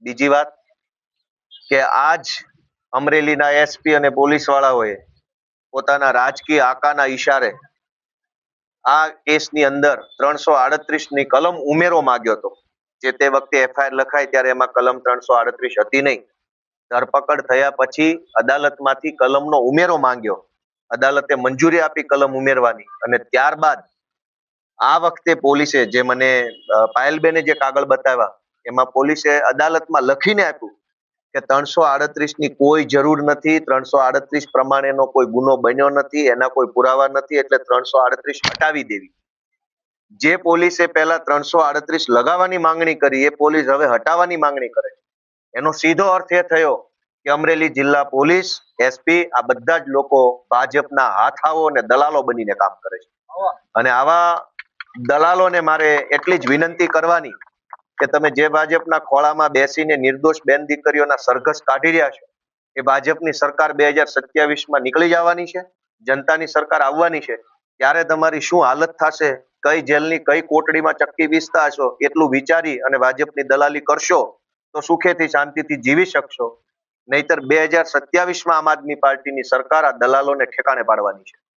બીજી વાત કે આજ અમરેલીના એસપી અને પોલીસ વાળાઓએ પોતાના રાજકીય આકાના ઈશારે આ કેસની અંદર 338 ની કલમ ઉમેરો માંગ્યો હતો. જે તે વખતે એફઆઈઆર લખાય ત્યારે એમાં કલમ 338 હતી નહીં. ધરપકડ થયા પછી અદાલતમાંથી કલમનો ઉમેરો માંગ્યો. અદાલતે મંજૂરી આપી કલમ ઉમેરવાની અને ત્યારબાદ આ વખતે પોલીસે જે મને પાયલબેને જે કાગળ બતાવ્યા એમાં પોલીસે અદાલતમાં લખીને આપ્યું કે 338 ની કોઈ જરૂર નથી, 338 પ્રમાણેનો કોઈ ગુનો બન્યો નથી, એના કોઈ પુરાવા નથી, એટલે 338 હટાવી દેવી. જે પોલીસે પહેલા 338 લગાવવાની માંગણી કરી એ પોલીસ હવે હટાવવાની માંગણી કરે. એનો સીધો અર્થ એ થયો કે અમરેલી જિલ્લા પોલીસ, એસપી આ બધા જ લોકો ભાજપના હાથાઓ અને દલાલો બનીને કામ કરે છે. અને આવા દલાલોને મારે એટલી જ વિનંતી કરવાની કે તમે જે ભાજપના ખોળામાં બેસીને નિર્દોષ બેન દીકરીઓના સરઘસ કાઢી રહ્યા છો એ ભાજપની સરકાર 2027માં નીકળી જવાની છે, જનતાની સરકાર આવવાની છે. ત્યારે તમારી શું હાલત થશે, કઈ જેલની કઈ કોટડીમાં ચક્કી વીસતા હશો, એટલું વિચારી અને ભાજપની દલાલી કરશો તો સુખેથી શાંતિથી જીવી શકશો. નહીતર 2027માં આમ આદમી પાર્ટીની સરકાર આ દલાલોને ઠેકાણે પાડવાની છે.